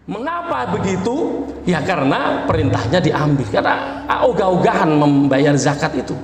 Mengapa begitu? Ya karena perintahnya diambil, karena ogah-ogahan membayar zakat itu.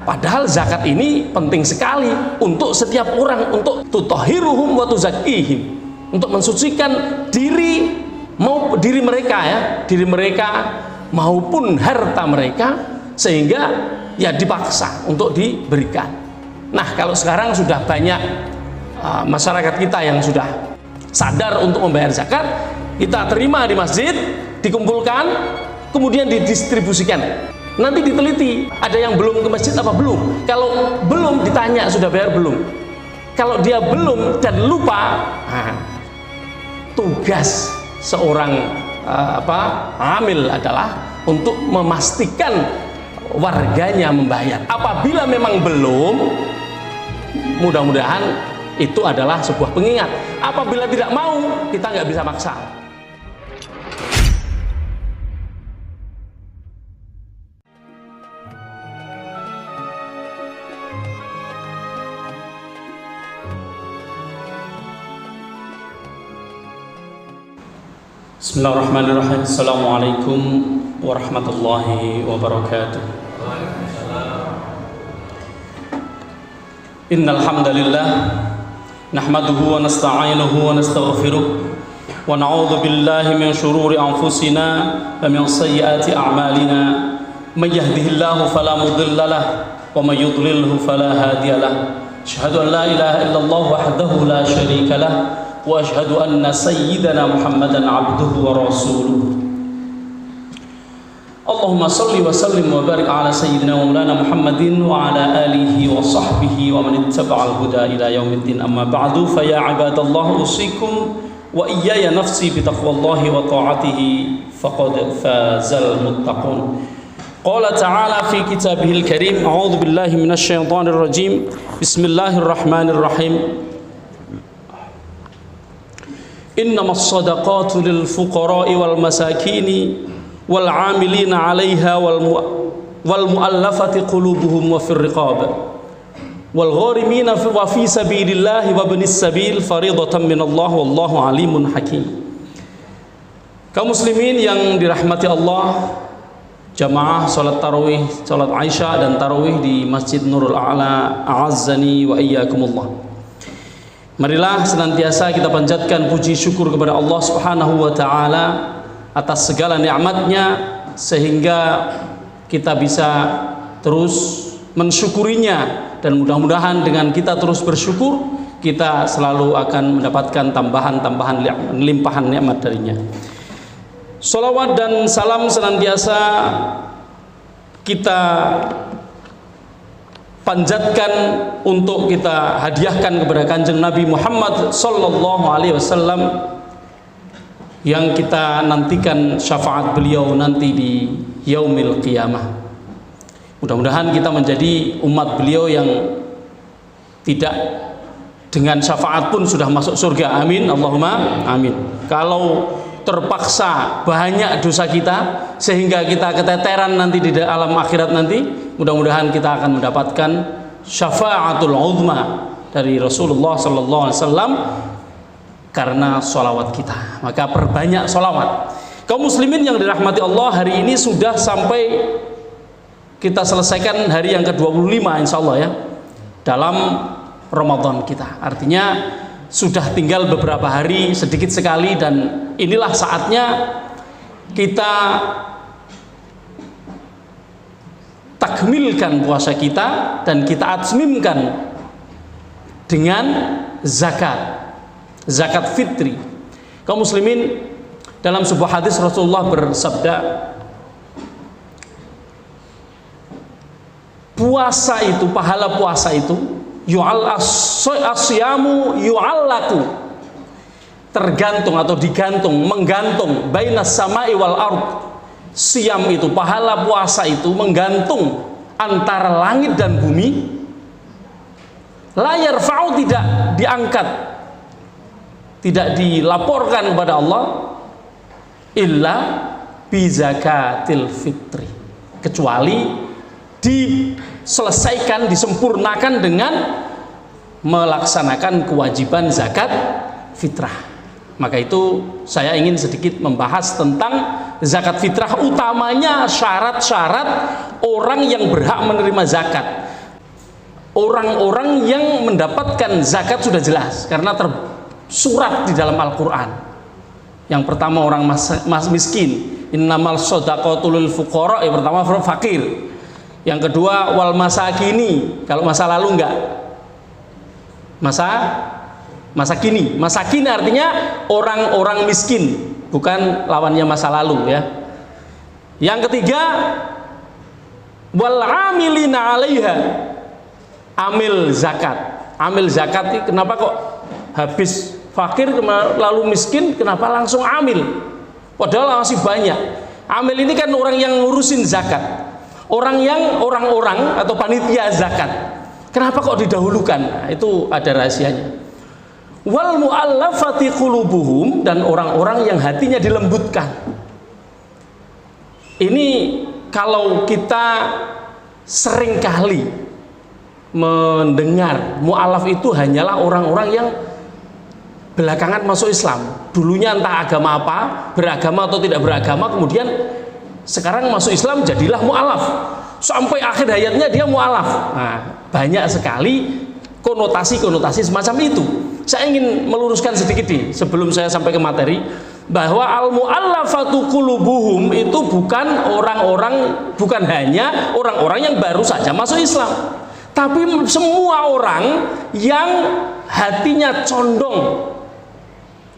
Padahal zakat ini penting sekali untuk setiap orang, untuk tutahhiruhum wa tuzakkihim, untuk mensucikan diri mereka ya, diri mereka maupun harta mereka, sehingga ya dipaksa untuk diberikan. Nah, kalau sekarang sudah banyak masyarakat kita yang sudah sadar untuk membayar zakat, kita terima di masjid, dikumpulkan, kemudian didistribusikan. Nanti diteliti, ada yang belum ke masjid apa belum. Kalau belum, ditanya sudah bayar belum. Kalau dia belum dan lupa, tugas seorang amil adalah untuk memastikan warganya membayar. Apabila memang belum, mudah-mudahan itu adalah sebuah pengingat. Apabila tidak mau, kita nggak bisa maksa. Bismillahirrahmanirrahim. Assalamualaikum warahmatullahi wabarakatuh. Innal hamdalillah nahmaduhu wa nasta'inuhu wa nastaghfiruh wa na'udzu billahi min shururi anfusina wa min sayyiati a'malina. May yahdihillahu fala mudilla lahu wa may yudlilhu fala hadiya lahu. Asyhadu an la ilaha illallah wahdahu la syarika lahu wa asyhadu anna sayyidana Muhammadan abduhu wa rasuluh. Allahumma salli wa sallim wa barik ala sayyidina wa maulana Muhammadin wa ala alihi wa sahbihi wa man ittaba'al huda ila yaumiddin. Amma ba'du, fa ya ibadallah usikum wa iyaya nafsi bi taqwallahi wa ta'atihi faqad fazal muttaqun. Qala ta'ala fi kitabihil karim, a'udzu billahi minasy syaithanir rajim. Bismillahirrahmanirrahim. Innamas shadaqatu lil fuqara'i wal masakini wal 'amilina 'alaiha wal mu'allafati qulubuhum wa fir riqab wal gharimina wa fi sabilillahi wa ibnis sabil fariidatan minallah wallahu 'alimun hakim. Kaum muslimin yang dirahmati Allah, jamaah salat tarawih, salat Aisyah dan tarawih di Masjid Nurul A'la, a'azzani wa iyyakumullah. Marilah senantiasa kita panjatkan puji syukur kepada Allah Subhanahu wa ta'ala atas segala nikmatnya, sehingga kita bisa terus mensyukurinya, dan mudah-mudahan dengan kita terus bersyukur, kita selalu akan mendapatkan tambahan limpahan nikmat darinya. Sholawat dan salam senantiasa kita panjatkan untuk kita hadiahkan kepada Kanjeng Nabi Muhammad sallallahu alaihi wasallam, yang kita nantikan syafaat beliau nanti di yaumil qiyamah. Mudah-mudahan kita menjadi umat beliau yang tidak dengan syafaat pun sudah masuk surga. Amin, Allahumma amin. Kalau terpaksa banyak dosa kita sehingga kita keteteran nanti di alam akhirat nanti, mudah-mudahan kita akan mendapatkan syafaatul uzma dari Rasulullah sallallahu alaihi wasallam karena sholawat kita. Maka perbanyak sholawat. Kaum muslimin yang dirahmati Allah, hari ini sudah sampai kita selesaikan hari yang ke-25 insyaallah ya, dalam Ramadan kita. Artinya sudah tinggal beberapa hari sedikit sekali, dan inilah saatnya kita takmilkan puasa kita dan kita atmimkan dengan zakat fitri. Kaum muslimin, dalam sebuah hadis Rasulullah bersabda, puasa itu, pahala puasa itu asyamu yu'allaku, tergantung atau digantung, menggantung, bainas samai wal ard. Siam itu, pahala puasa itu menggantung antara langit dan bumi. La yarfa'u, tidak diangkat, tidak dilaporkan kepada Allah, illa bi zakatil fitri, kecuali diselesaikan, disempurnakan dengan melaksanakan kewajiban zakat fitrah. Maka itu saya ingin sedikit membahas tentang zakat fitrah, utamanya syarat-syarat orang yang berhak menerima zakat. Orang-orang yang mendapatkan zakat sudah jelas karena tersurat di dalam Al-Quran. Yang pertama orang miskin, innamal shadaqatu lil fuqara, yang pertama fakir. Yang kedua wal masakini, kalau masa lalu enggak, masa kini artinya orang-orang miskin, bukan lawannya masa lalu ya. Yang ketiga wal amilina 'alaiha, amil zakat ini kenapa kok habis fakir lalu miskin, kenapa langsung amil padahal masih banyak. Amil ini kan orang yang ngurusin zakat, orang-orang atau panitia zakat. Kenapa kok didahulukan? Nah, itu ada rahasianya. Wal mu'allafati qulubuhum, dan orang-orang yang hatinya dilembutkan. Ini kalau kita seringkali mendengar mu'allaf itu hanyalah orang-orang yang belakangan masuk Islam. Dulunya entah agama apa, beragama atau tidak beragama, kemudian sekarang masuk Islam jadilah mu'allaf. Sampai akhir hayatnya dia mu'allaf. Nah, banyak sekali konotasi-konotasi semacam itu. Saya ingin meluruskan sedikit nih sebelum saya sampai ke materi, bahwa al-mu'allafatu qulubuhum itu bukan hanya orang-orang yang baru saja masuk Islam, tapi semua orang yang hatinya condong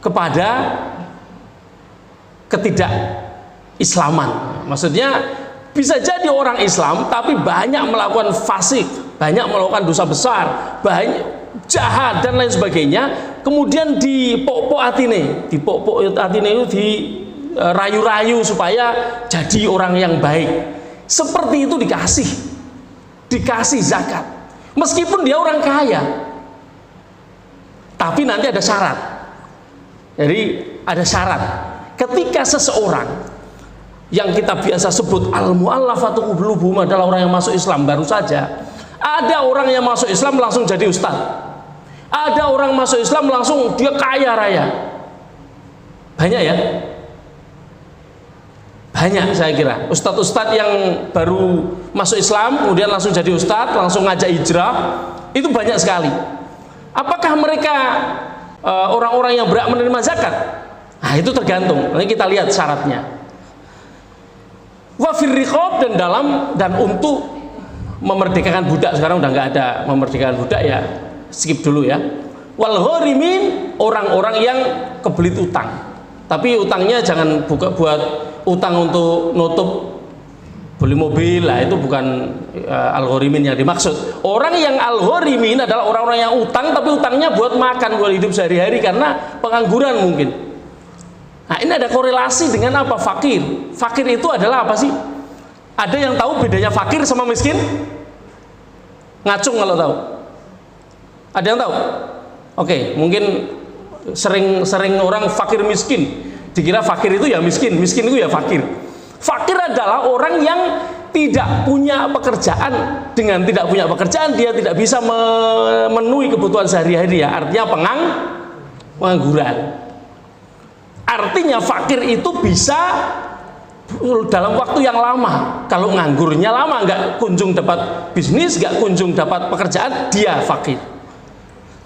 kepada ketidak-islaman. Maksudnya bisa jadi orang Islam tapi banyak melakukan fasik, banyak melakukan dosa besar, banyak jahat dan lain sebagainya, kemudian dipok-pok atine itu dirayu-rayu supaya jadi orang yang baik. Seperti itu dikasih zakat meskipun dia orang kaya, tapi nanti ada syarat. Jadi ada syarat ketika seseorang yang kita biasa sebut al-mu'allafatu qulubuhum adalah orang yang masuk Islam baru saja. Ada orang yang masuk Islam langsung jadi ustaz, ada orang masuk Islam langsung dia kaya raya. Banyak ya, banyak saya kira ustadz-ustadz yang baru masuk Islam kemudian langsung jadi ustadz, langsung ngajak hijrah, itu banyak sekali. Apakah mereka orang-orang yang berhak menerima zakat? Nah, itu tergantung. Nanti kita lihat syaratnya. Wa fir riqab, dan untuk memerdekakan budak. Sekarang udah nggak ada memerdekakan budak ya, skip dulu ya. Wal gharimin, orang-orang yang kebelit utang, tapi utangnya jangan buat utang untuk nutup beli mobil lah, itu bukan al-gharimin yang dimaksud. Orang yang al-gharimin adalah orang-orang yang utang, tapi utangnya buat makan, buat hidup sehari-hari karena pengangguran mungkin. Nah, ini ada korelasi dengan apa? Fakir. Fakir itu adalah apa sih? Ada yang tahu bedanya fakir sama miskin? Ngacung kalau tahu. Ada yang tahu? Oke, mungkin sering orang fakir miskin, dikira fakir itu ya miskin, miskin itu ya fakir. Fakir adalah orang yang tidak punya pekerjaan. Dengan tidak punya pekerjaan dia tidak bisa memenuhi kebutuhan sehari-hari ya. Artinya pengangguran. Artinya fakir itu bisa dalam waktu yang lama. Kalau nganggurnya lama, nggak kunjung dapat bisnis, nggak kunjung dapat pekerjaan, dia fakir.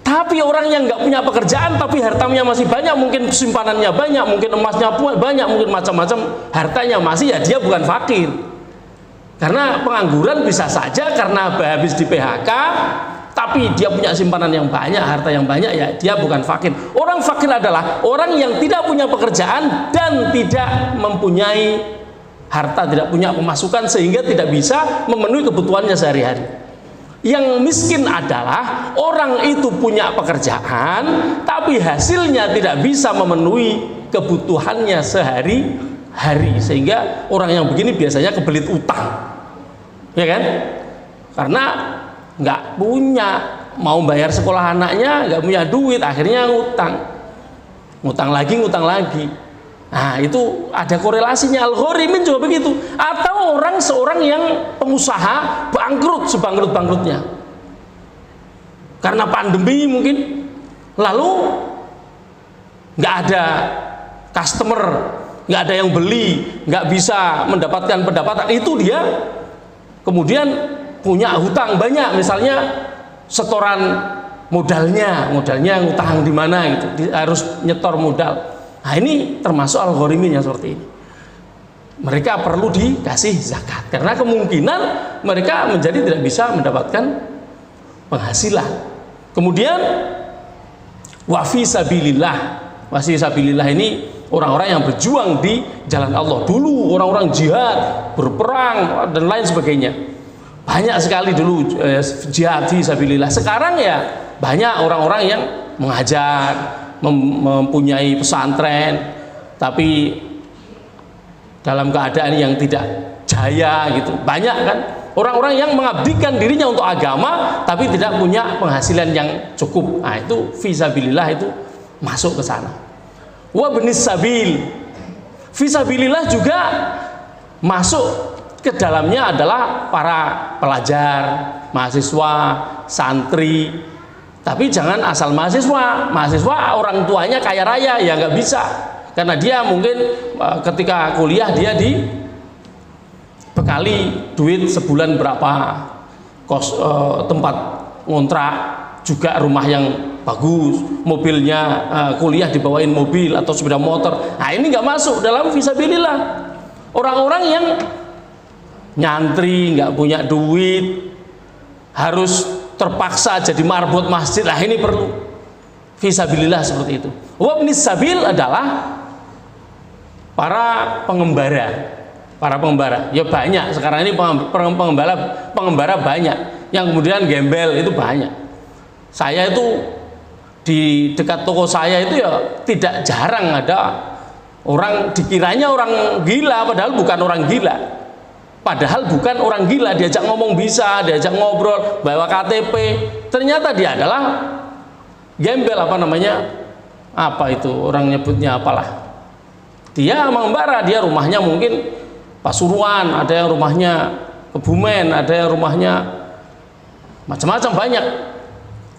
Tapi orang yang nggak punya pekerjaan tapi hartanya masih banyak, mungkin simpanannya banyak, mungkin emasnya banyak, mungkin macam-macam hartanya masih, ya dia bukan fakir. Karena pengangguran bisa saja karena habis di PHK, tapi dia punya simpanan yang banyak, harta yang banyak, ya dia bukan fakir. Orang fakir adalah orang yang tidak punya pekerjaan dan tidak mempunyai harta, tidak punya pemasukan sehingga tidak bisa memenuhi kebutuhannya sehari-hari. Yang miskin adalah orang itu punya pekerjaan tapi hasilnya tidak bisa memenuhi kebutuhannya sehari-hari, sehingga orang yang begini biasanya kebelit utang, ya kan? Karena nggak punya, mau bayar sekolah anaknya nggak punya duit, akhirnya ngutang lagi. Nah, itu ada korelasinya. Al-gharimin juga begitu. Atau seorang yang pengusaha bangkrut sebangkrut-bangkrutnya karena pandemi mungkin, lalu nggak ada customer, nggak ada yang beli, nggak bisa mendapatkan pendapatan, itu dia kemudian punya hutang banyak, misalnya setoran modalnya ngutang di mana gitu, harus nyetor modal. Nah, ini termasuk al-ghorimin yang seperti ini. Mereka perlu dikasih zakat karena kemungkinan mereka menjadi tidak bisa mendapatkan penghasilan. Kemudian wa fi sabilillah ini orang-orang yang berjuang di jalan Allah. Dulu orang-orang jihad, berperang dan lain sebagainya. Banyak sekali dulu jihad fi sabilillah. Sekarang ya banyak orang-orang yang mengajar, mempunyai pesantren, tapi dalam keadaan yang tidak jaya gitu. Banyak kan orang-orang yang mengabdikan dirinya untuk agama tapi tidak punya penghasilan yang cukup. Nah, itu fisabilillah itu masuk ke sana. Wa benis sabil, fisabilillah juga masuk ke dalamnya adalah para pelajar, mahasiswa, santri. Tapi jangan asal mahasiswa orang tuanya kaya raya ya nggak bisa, karena dia mungkin ketika kuliah dia dibekali duit sebulan berapa, tempat ngontrak juga, rumah yang bagus, mobilnya kuliah dibawain mobil atau sepeda motor. Nah, ini nggak masuk dalam fisabilillah. Orang-orang yang nyantri nggak punya duit, harus terpaksa jadi marbot masjid, lah ini perlu fisabilillah seperti itu. Wabnis sabil adalah para pengembara ya banyak sekarang ini, pengembara banyak yang kemudian gembel itu banyak. Saya itu di dekat toko saya itu ya tidak jarang ada orang dikiranya orang gila padahal bukan orang gila. Padahal bukan orang gila, diajak ngomong bisa, diajak ngobrol, bawa KTP, ternyata dia adalah gembel, apa itu orang nyebutnya apalah. Dia mengembara, dia rumahnya mungkin Pasuruan, ada yang rumahnya Kebumen, ada yang rumahnya macam-macam, banyak.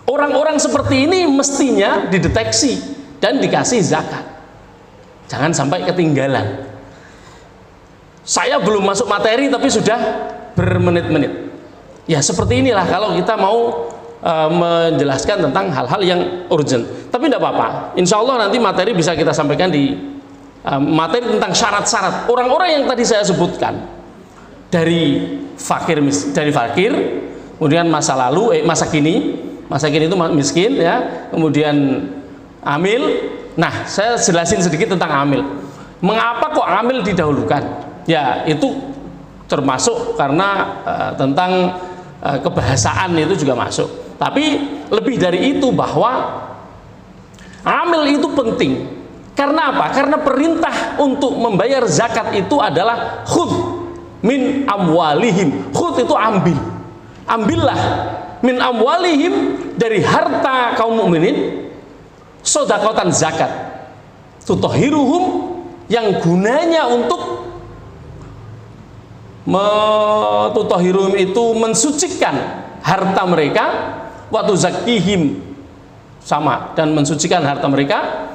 Orang-orang seperti ini mestinya dideteksi dan dikasih zakat. Jangan sampai ketinggalan. Saya belum masuk materi tapi sudah bermenit-menit. Ya seperti inilah kalau kita mau menjelaskan tentang hal-hal yang urgent. Tapi tidak apa-apa. Insya Allah nanti materi bisa kita sampaikan di materi tentang syarat-syarat orang-orang yang tadi saya sebutkan, dari fakir, kemudian masa lalu, masa kini itu miskin ya, kemudian amil. Nah, saya jelasin sedikit tentang amil. Mengapa kok amil didahulukan? Ya itu termasuk karena tentang kebahasaan itu juga masuk. Tapi lebih dari itu bahwa amil itu penting. Karena apa? Karena perintah untuk membayar zakat itu adalah khudh min amwalihim. Khudh itu ambil. Ambillah min amwalihim, dari harta kaum mukminin, sedekatan zakat. Tutahhiruhum, yang gunanya untuk tutahhiruhum itu mensucikan harta mereka, wa tuzakkihim, sama, dan mensucikan harta mereka,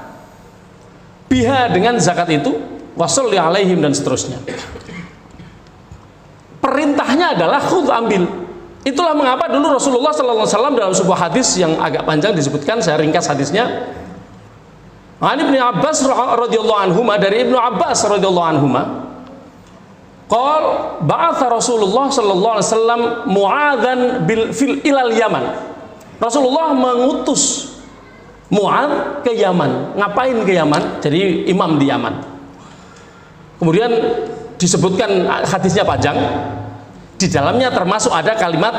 biha, dengan zakat itu, wasolli alaihim, dan seterusnya. Perintahnya adalah khudh, ambil. Itulah mengapa dulu Rasulullah SAW dalam sebuah hadis yang agak panjang disebutkan, saya ringkas hadisnya. Ibnu Abbas radhiyallahu anhuma, dari Ibnu Abbas radhiyallahu anhuma, qol ba'atha Rasulullah sallallahu alaihi wasallam Mu'adzan ilal Yaman. Rasulullah mengutus Mu'adz ke Yaman. Ngapain ke Yaman? Jadi imam di Yaman. Kemudian disebutkan hadisnya panjang. Di dalamnya termasuk ada kalimat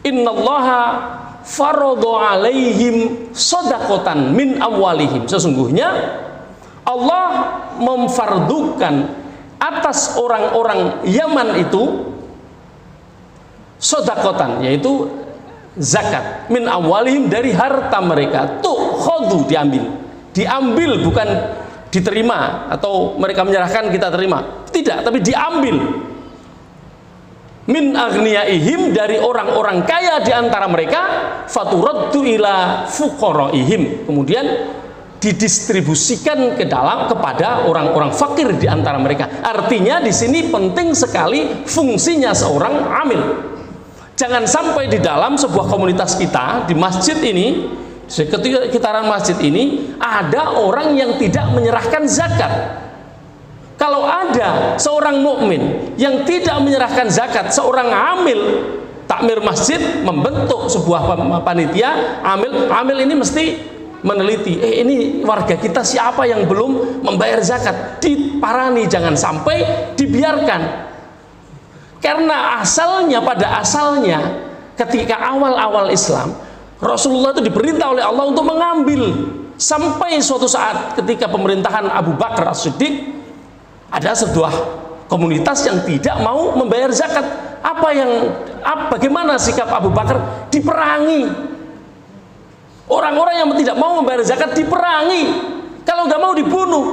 innallaha faradu alaihim shadaqatan min amwalihim. Sesungguhnya Allah memfardukan atas orang-orang Yaman itu sodakotan, yaitu zakat, min amwalihim, dari harta mereka. Tuh khodu, diambil, bukan diterima atau mereka menyerahkan kita terima, tidak, tapi diambil. Min aghniyaihim, dari orang-orang kaya di antara mereka, faturaddu ila fuqaraihim, kemudian didistribusikan kepada orang-orang fakir di antara mereka. Artinya di sini penting sekali fungsinya seorang amil. Jangan sampai di dalam sebuah komunitas kita di masjid ini, sekitaran masjid ini ada orang yang tidak menyerahkan zakat. Kalau ada seorang mukmin yang tidak menyerahkan zakat, seorang amil takmir masjid membentuk sebuah panitia, amil ini mesti meneliti, ini warga kita siapa yang belum membayar zakat, diparani, jangan sampai dibiarkan. Karena pada asalnya ketika awal-awal Islam, Rasulullah itu diperintah oleh Allah untuk mengambil, sampai suatu saat ketika pemerintahan Abu Bakar As-Siddiq ada sebuah komunitas yang tidak mau membayar zakat. Bagaimana sikap Abu Bakar? Diperangi. Orang-orang yang tidak mau membayar zakat diperangi, kalau nggak mau dibunuh.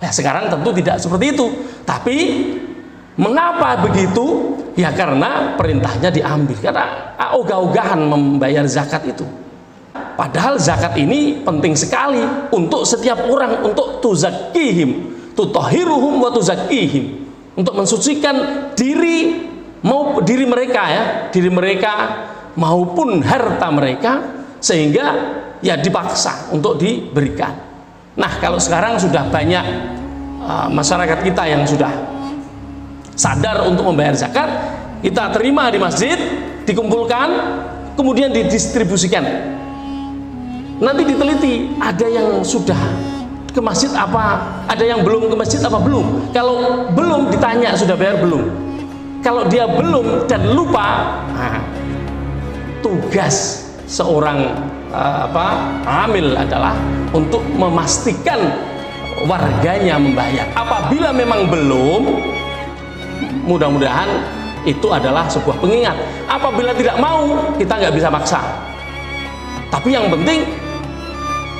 Nah, sekarang tentu tidak seperti itu. Tapi mengapa begitu? Ya karena perintahnya diambil, karena ogah-ogahan membayar zakat itu. Padahal zakat ini penting sekali untuk setiap orang, untuk tuzakihim, tutahhiruhum wa tuzakihim, untuk mensucikan diri mereka maupun harta mereka, sehingga ya dipaksa untuk diberikan. Nah, kalau sekarang sudah banyak masyarakat kita yang sudah sadar untuk membayar zakat, kita terima di masjid, dikumpulkan, kemudian didistribusikan. Nanti diteliti, ada yang sudah ke masjid apa, ada yang belum ke masjid apa belum. Kalau belum ditanya sudah bayar belum. Kalau dia belum dan lupa, tugas seorang amil adalah untuk memastikan warganya membayar. Apabila memang belum, mudah-mudahan itu adalah sebuah pengingat. Apabila tidak mau, kita nggak bisa maksa. Tapi yang penting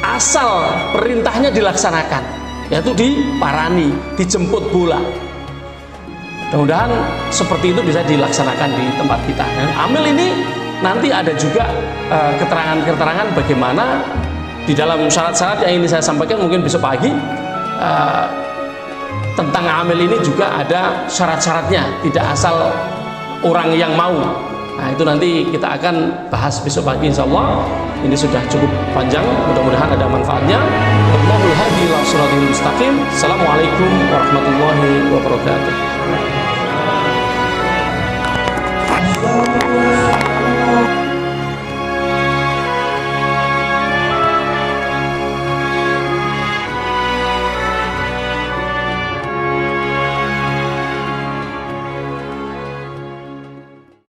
asal perintahnya dilaksanakan, yaitu diparani, dijemput bola. Mudah-mudahan seperti itu bisa dilaksanakan di tempat kita. Dan amil ini nanti ada juga keterangan-keterangan bagaimana di dalam syarat-syarat yang ini saya sampaikan mungkin besok pagi. Tentang amil ini juga ada syarat-syaratnya, tidak asal orang yang mau. Nah, itu nanti kita akan bahas besok pagi insya Allah. Ini sudah cukup panjang, mudah-mudahan ada manfaatnya. Wallahul hadi ila shiratal mustaqim. Assalamualaikum warahmatullahi wabarakatuh.